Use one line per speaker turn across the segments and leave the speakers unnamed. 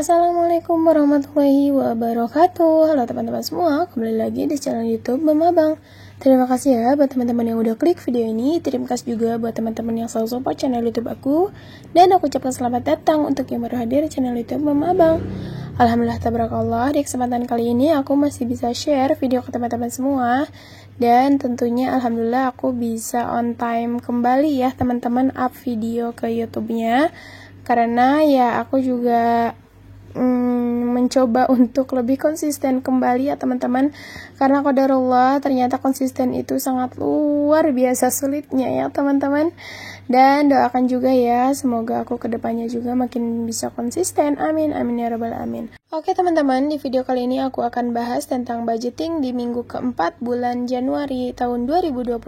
Assalamualaikum warahmatullahi wabarakatuh. Halo teman-teman semua, kembali lagi di channel YouTube Mama Bang. Terima kasih ya buat teman-teman yang udah klik video ini. Terima kasih juga buat teman-teman yang selalu support channel YouTube aku. Dan aku ucapkan selamat datang untuk yang baru hadir di channel YouTube Mama Bang. Alhamdulillah tabarakallah, di kesempatan kali ini aku masih bisa share video ke teman-teman semua. Dan tentunya alhamdulillah aku bisa on time kembali ya teman-teman up video ke YouTube-nya. Karena ya aku juga mencoba untuk lebih konsisten kembali ya teman-teman, karena qadarullah ternyata konsisten itu sangat luar biasa sulitnya ya teman-teman. Dan doakan juga ya, semoga aku kedepannya juga makin bisa konsisten, amin amin ya rabbal alamin. Oke teman-teman, di video kali ini aku akan bahas tentang budgeting di minggu keempat bulan Januari tahun 2024.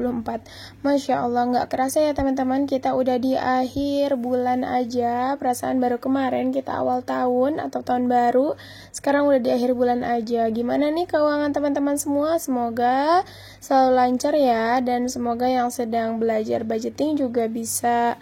Masya Allah, nggak kerasa ya teman-teman, kita udah di akhir bulan aja. Perasaan baru kemarin kita awal tahun atau tahun baru, sekarang udah di akhir bulan aja. Gimana nih keuangan teman-teman semua? Semoga selalu lancar ya, dan semoga yang sedang belajar budgeting juga bisa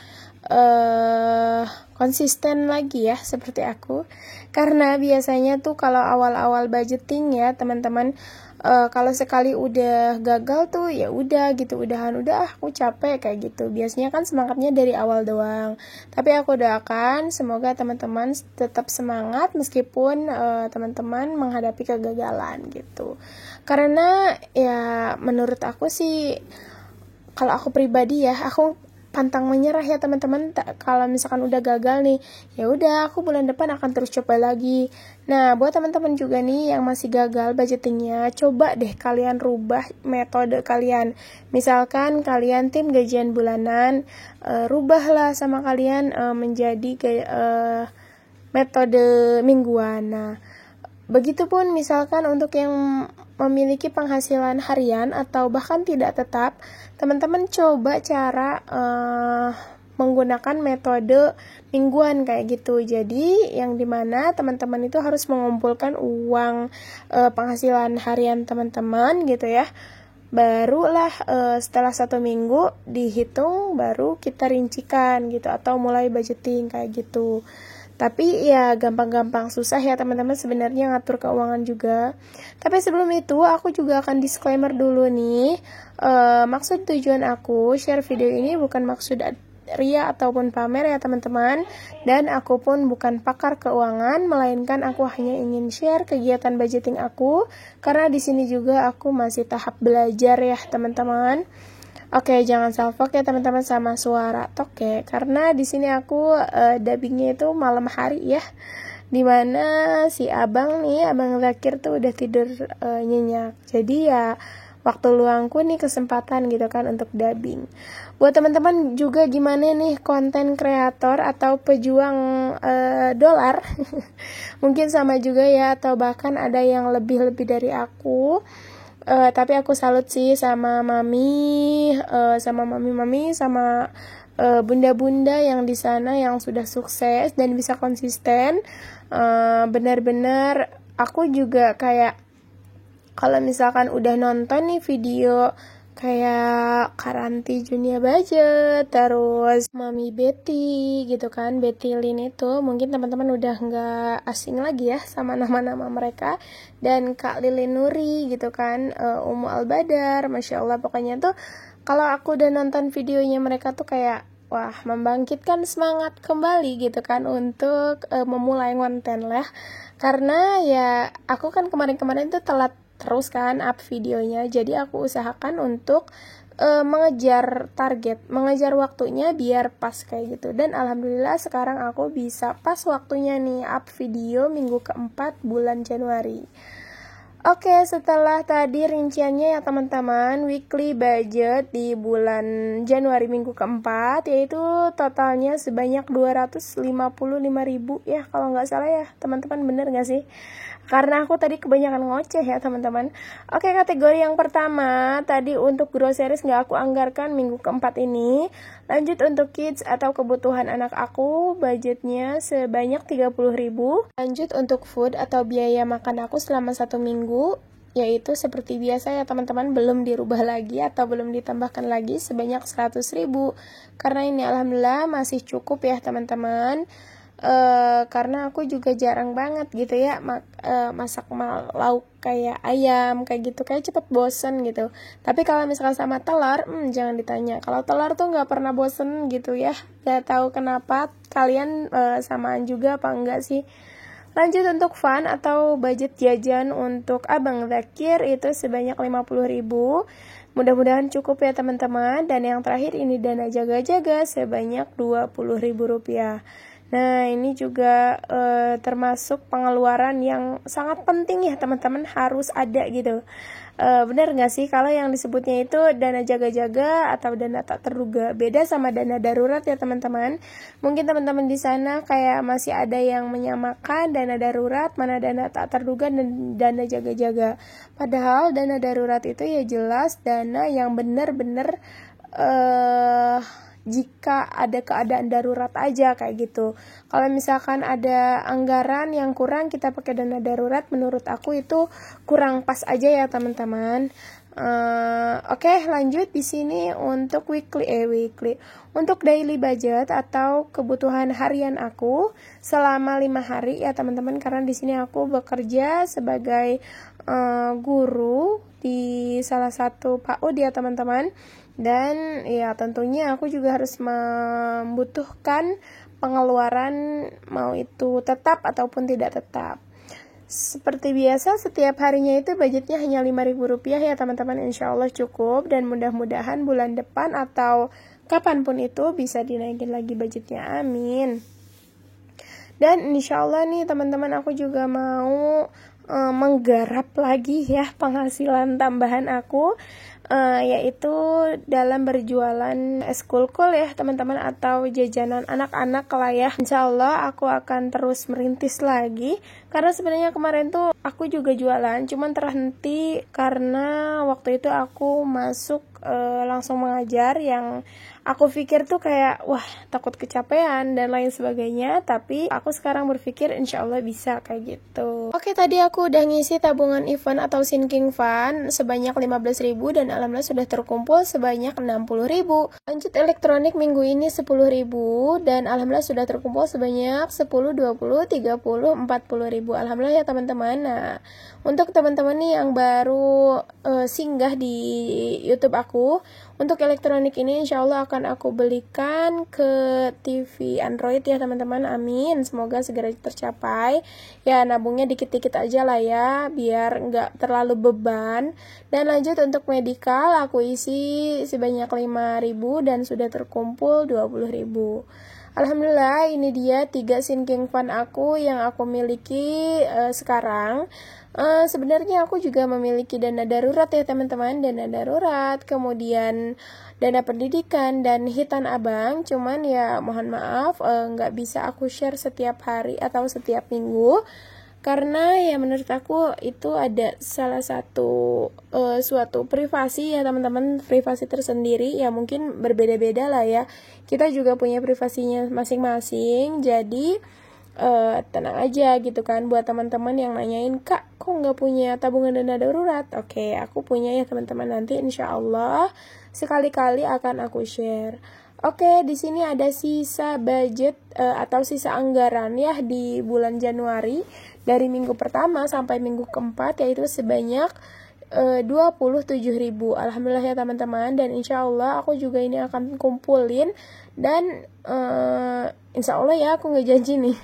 konsisten lagi ya seperti aku. Karena biasanya tuh kalau awal-awal budgeting ya teman-teman, kalau sekali udah gagal tuh ya udah gitu, udah aku capek kayak gitu. Biasanya kan semangatnya dari awal doang. Tapi aku doakan semoga teman-teman tetap semangat meskipun teman-teman menghadapi kegagalan gitu. Karena ya menurut aku sih, kalau aku pribadi ya, aku pantang menyerah ya teman-teman. Kalau misalkan udah gagal nih, ya udah aku bulan depan akan terus coba lagi. Nah, buat teman-teman juga nih yang masih gagal budgetingnya, coba deh kalian rubah metode kalian. Misalkan kalian tim gajian bulanan, rubahlah sama kalian menjadi metode mingguan. Nah, begitupun misalkan untuk yang memiliki penghasilan harian atau bahkan tidak tetap, teman-teman coba cara menggunakan metode mingguan kayak gitu. Jadi yang dimana teman-teman itu harus mengumpulkan uang penghasilan harian teman-teman gitu ya. Barulah setelah 1 minggu dihitung, baru kita rincikan gitu atau mulai budgeting kayak gitu. Tapi ya gampang-gampang susah ya teman-teman sebenarnya ngatur keuangan juga. Tapi sebelum itu aku juga akan disclaimer dulu nih. Maksud tujuan aku share video ini bukan maksud ria ataupun pamer ya teman-teman. Dan aku pun bukan pakar keuangan, melainkan aku hanya ingin share kegiatan budgeting aku. Karena di sini juga aku masih tahap belajar ya teman-teman. Oke, jangan salfok ya teman-teman sama suara toke, karena di sini aku dubbingnya itu malam hari ya, dimana si abang Zakir tuh udah tidur nyenyak. Jadi ya waktu luangku nih kesempatan gitu kan untuk dubbing. Buat teman-teman juga gimana nih konten kreator atau pejuang dolar, mungkin sama juga ya, atau bahkan ada yang lebih dari aku. Tapi aku salut sih sama mami, sama bunda-bunda yang di sana yang sudah sukses dan bisa konsisten. Benar-benar aku juga kayak kalau misalkan udah nonton nih video kayak Karanti Junia Budget, terus Mami Betty gitu kan, Betty Lin itu mungkin teman-teman udah nggak asing lagi ya sama nama-nama mereka, dan Kak Lilin Nuri gitu kan, Umu Al-Badar, Masya Allah. Pokoknya tuh kalau aku udah nonton videonya mereka tuh kayak wah, membangkitkan semangat kembali gitu kan untuk memulai konten lah. Karena ya aku kan kemarin-kemarin tuh telat terus kan up videonya, jadi aku usahakan untuk mengejar target, mengejar waktunya biar pas kayak gitu. Dan alhamdulillah sekarang aku bisa pas waktunya nih up video minggu keempat bulan Januari. Oke, setelah tadi rinciannya ya teman-teman, weekly budget di bulan Januari minggu keempat, yaitu totalnya sebanyak 255.000 ya kalau nggak salah ya teman-teman, bener nggak sih? Karena aku tadi kebanyakan ngoceh ya teman-teman. Oke, kategori yang pertama tadi untuk groceries nggak aku anggarkan minggu keempat ini. Lanjut untuk kids atau kebutuhan anak aku, budgetnya sebanyak 30.000. Lanjut untuk food atau biaya makan aku selama 1 minggu, yaitu seperti biasa ya teman-teman, belum dirubah lagi atau belum ditambahkan lagi, sebanyak 100.000. Karena ini alhamdulillah masih cukup ya teman-teman. karena aku juga jarang banget gitu ya masak lauk kayak ayam kayak gitu, kayak cepet bosen gitu. Tapi kalau misalkan sama telur, jangan ditanya. Kalau telur tuh nggak pernah bosen gitu ya. Gak tahu kenapa kalian samaan juga apa enggak sih. Lanjut untuk fun atau budget jajan untuk Abang Zakir itu sebanyak 50.000. Mudah-mudahan cukup ya teman-teman. Dan yang terakhir ini dana jaga-jaga sebanyak 20.000 rupiah. Nah ini juga termasuk pengeluaran yang sangat penting ya teman-teman, harus ada gitu. Benar nggak sih kalau yang disebutnya itu dana jaga-jaga atau dana tak terduga? Beda sama dana darurat ya teman-teman. Mungkin teman-teman di sana kayak masih ada yang menyamakan dana darurat, mana dana tak terduga dan dana jaga-jaga. Padahal dana darurat itu ya jelas dana yang benar-benar jika ada keadaan darurat aja kayak gitu. Kalau misalkan ada anggaran yang kurang kita pakai dana darurat, menurut aku itu kurang pas aja ya teman-teman. Oke, lanjut di sini untuk weekly untuk daily budget atau kebutuhan harian aku selama 5 hari ya teman-teman, karena di sini aku bekerja sebagai guru di salah satu PAUD ya teman-teman. Dan ya tentunya aku juga harus membutuhkan pengeluaran, mau itu tetap ataupun tidak tetap. Seperti biasa setiap harinya itu budgetnya hanya 5.000 rupiah ya teman-teman, insya Allah cukup. Dan mudah-mudahan bulan depan atau kapanpun itu bisa dinaikin lagi budgetnya, amin. Dan insya Allah nih teman-teman, aku juga mau menggarap lagi ya penghasilan tambahan aku, yaitu dalam berjualan es kulkul ya teman-teman, atau jajanan anak-anak lah ya. Insya Allah aku akan terus merintis lagi, karena sebenarnya kemarin tuh aku juga jualan, cuman terhenti karena waktu itu aku masuk langsung mengajar, yang aku pikir tuh kayak wah takut kecapean dan lain sebagainya. Tapi aku sekarang berpikir insya Allah bisa kayak gitu. Oke, tadi aku udah ngisi tabungan event atau sinking fund sebanyak 15.000 dan alhamdulillah sudah terkumpul sebanyak 60.000. Lanjut elektronik minggu ini 10.000 dan alhamdulillah sudah terkumpul sebanyak 10, 20, 30, 40.000. Alhamdulillah ya teman-teman. Nah, untuk teman-teman nih yang baru singgah di YouTube aku, untuk elektronik ini insya Allah akan aku belikan ke TV Android ya teman-teman, amin. Semoga segera tercapai. Ya nabungnya dikit-dikit aja lah ya, biar nggak terlalu beban. Dan lanjut untuk medical, aku isi sebanyak 5.000 dan sudah terkumpul 20.000. Alhamdulillah ini dia 3 sinking fund aku yang aku miliki sekarang. Sebenarnya aku juga memiliki dana darurat ya teman-teman, dana darurat, kemudian dana pendidikan dan hitan abang. Cuman ya mohon maaf nggak bisa aku share setiap hari atau setiap minggu, karena ya menurut aku itu ada salah satu suatu privasi ya teman-teman, privasi tersendiri ya, mungkin berbeda-beda lah ya, kita juga punya privasinya masing-masing. Jadi tenang aja gitu kan, buat teman-teman yang nanyain kak kok nggak punya tabungan dana darurat. Oke, aku punya ya teman-teman, nanti insya Allah sekali-kali akan aku share. Oke, di sini ada sisa budget atau sisa anggaran ya di bulan Januari dari minggu pertama sampai minggu keempat, yaitu sebanyak 27.000. Alhamdulillah ya teman-teman, dan insya Allah aku juga ini akan kumpulin, dan insya Allah ya aku nggak janji nih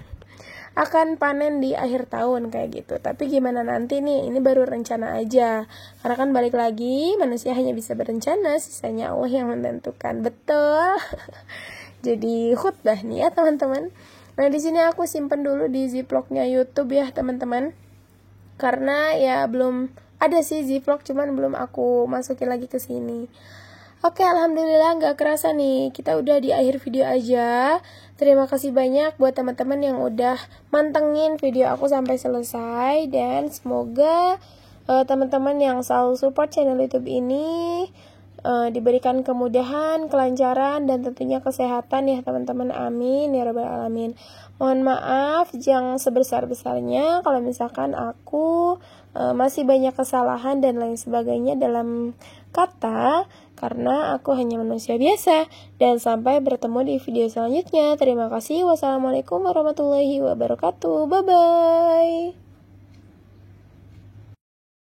akan panen di akhir tahun kayak gitu. Tapi gimana nanti nih, ini baru rencana aja. Karena kan balik lagi, manusia hanya bisa berencana, sisanya Allah yang menentukan. Betul. Jadi khutbah nih ya teman-teman. Nah di sini aku simpen dulu di ziplocknya YouTube ya teman-teman. Karena ya belum ada sih ziplock, cuman belum aku masukin lagi ke sini. Oke, alhamdulillah nggak kerasa nih, kita udah di akhir video aja. Terima kasih banyak buat teman-teman yang udah mantengin video aku sampai selesai. Dan semoga teman-teman yang selalu support channel YouTube ini diberikan kemudahan, kelancaran, dan tentunya kesehatan ya teman-teman, amin ya rabbal alamin. Mohon maaf yang sebesar-besarnya kalau misalkan aku masih banyak kesalahan dan lain sebagainya dalam kata karena aku hanya manusia biasa. Dan sampai bertemu di video selanjutnya. Terima kasih. Wassalamualaikum warahmatullahi wabarakatuh. Bye-bye.